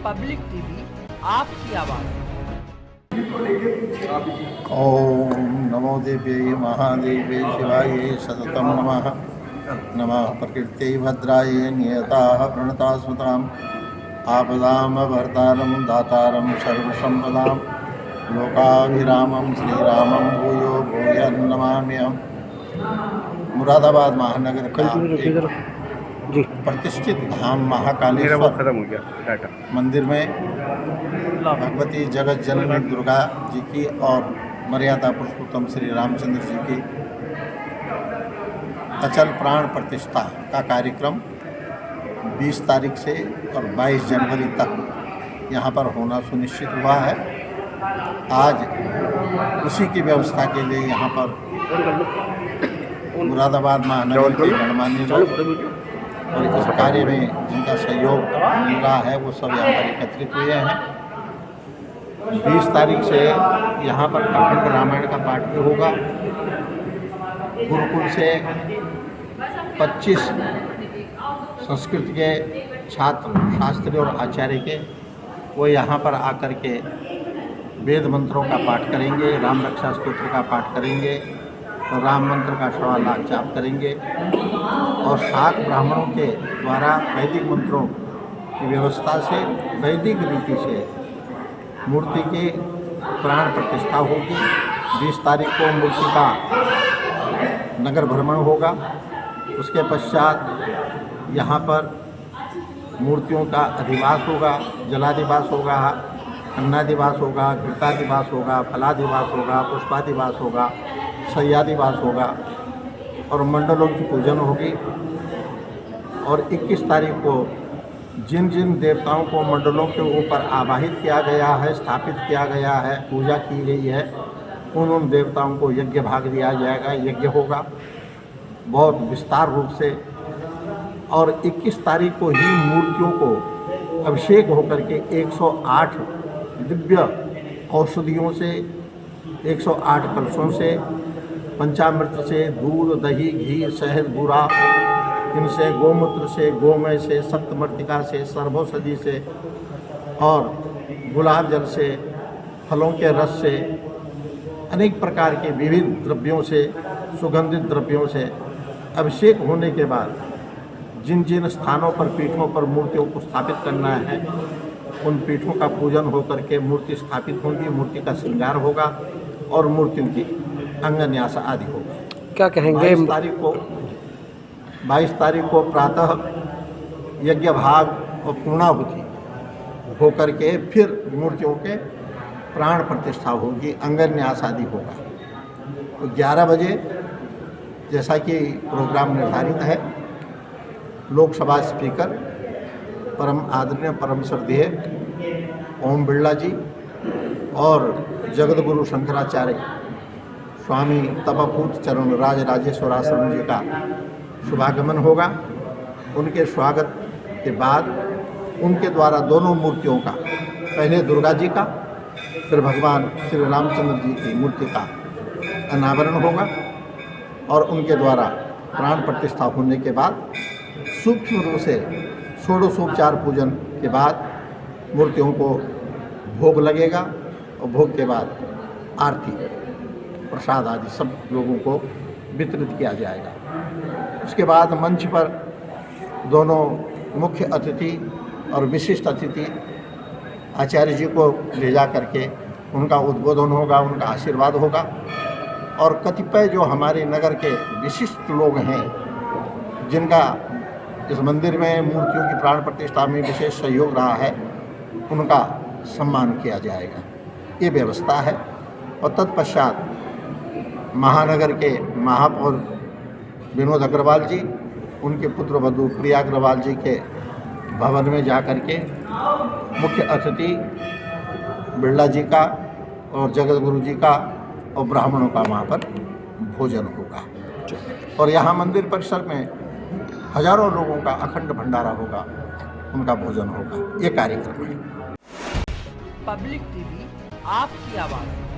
Public TV आपकी आवाज़। ओम नमो देव्यै महादेव्यै शिवायै सततं नमः। नमः प्रकृत्यै भद्रायै नियताः प्रणता स्मताम् आपदामभर्तारं दातारं सर्वसम्पदां लोकाभिरामं श्रीरामं भूयो भूयः नमाम्यहम्। मुरादाबाद महानगर का एक प्रतिष्ठित धाम महाकालेश्वर मंदिर में भगवती जगत जननी दुर्गा जी की और मर्यादा पुरुषोत्तम श्री रामचंद्र जी की अचल प्राण प्रतिष्ठा का कार्यक्रम 20 तारीख से और 22 जनवरी तक यहाँ पर होना सुनिश्चित हुआ है। आज उसी की व्यवस्था के लिए यहाँ पर मुरादाबाद महानगर के गणमान्य लोग और इस कार्य में जिनका सहयोग मिल रहा है वो सब यहाँ पर एकत्रित हुए हैं। 20 तारीख से यहाँ पर अखंड रामायण का पाठ भी होगा। गुरुकुल से 25 संस्कृत के छात्र शास्त्री और आचार्य के वो यहाँ पर आकर के वेद मंत्रों का पाठ करेंगे, राम रक्षा स्तोत्र का पाठ करेंगे, राम मंत्र का 1.25 लाख जाप करेंगे और 7 ब्राह्मणों के द्वारा वैदिक मंत्रों की व्यवस्था से वैदिक रीति से मूर्ति की प्राण प्रतिष्ठा होगी। 20 तारीख को मूर्ति का नगर भ्रमण होगा। उसके पश्चात यहाँ पर मूर्तियों का अधिवास होगा, जलाधिवास होगा, अन्नाधिवास होगा, घृताधिवास होगा, फलाधिवास होगा, पुष्पाधिवास होगा, शय्याधिवास होगा और मंडलों की पूजन होगी। और 21 तारीख को जिन जिन देवताओं को मंडलों के ऊपर आवाहित किया गया है, स्थापित किया गया है, पूजा की गई है, उन देवताओं को यज्ञ भाग दिया जाएगा, यज्ञ होगा बहुत विस्तार रूप से। और 21 तारीख को ही मूर्तियों को अभिषेक होकर के 108 दिव्य औषधियों से, 108 कलशों से, पंचामृत से, दूध, दही, घी, शहद, बूरा, इनसे, गोमूत्र से, गोमय से, सप्तमर्तिका से, सर्वौषधि से और गुलाब जल से, फलों के रस से, अनेक प्रकार के विविध द्रव्यों से, सुगंधित द्रव्यों से अभिषेक होने के बाद जिन जिन स्थानों पर, पीठों पर मूर्तियों को स्थापित करना है उन पीठों का पूजन होकर के मूर्ति स्थापित होगी, मूर्ति का श्रृंगार होगा और मूर्तियों की अंगन्यास आदि होगा। क्या कहेंगे? 22 तारीख को प्रातः यज्ञ भाग और पूर्णाहुति होकर के फिर मूर्तियों के प्राण प्रतिष्ठा होगी, अंगन्यास आदि होगा। तो 11 बजे जैसा कि प्रोग्राम निर्धारित है, लोकसभा स्पीकर परम आदरणीय परम श्रद्धेय ओम बिरला जी और जगत गुरु शंकराचार्य स्वामी तपपूत चरण राज राजेश्वर आश्रम जी का शुभागमन होगा। उनके स्वागत के बाद उनके द्वारा दोनों मूर्तियों का, पहले दुर्गा जी का फिर भगवान श्री रामचंद्र जी की मूर्ति का अनावरण होगा और उनके द्वारा प्राण प्रतिष्ठा होने के बाद सूक्ष्म रूप से षोडशोपचार पूजन के बाद मूर्तियों को भोग लगेगा और भोग के बाद आरती, प्रसाद आदि सब लोगों को वितरित किया जाएगा। उसके बाद मंच पर दोनों मुख्य अतिथि और विशिष्ट अतिथि आचार्य जी को ले जा करके उनका उद्बोधन होगा, उनका आशीर्वाद होगा और कतिपय जो हमारे नगर के विशिष्ट लोग हैं जिनका इस मंदिर में मूर्तियों की प्राण प्रतिष्ठा में विशेष सहयोग रहा है, उनका सम्मान किया जाएगा। ये व्यवस्था है। और तत्पश्चात महानगर के महापौर विनोद अग्रवाल जी, उनके पुत्र वधू प्रिया अग्रवाल जी के भवन में जाकर के मुख्य अतिथि बिरला जी का और जगत गुरु जी का और ब्राह्मणों का वहाँ पर भोजन होगा। और यहाँ मंदिर परिसर में हजारों लोगों का अखंड भंडारा होगा, उनका भोजन होगा। ये कार्यक्रम है। पब्लिक टीवी आपकी आवाज़।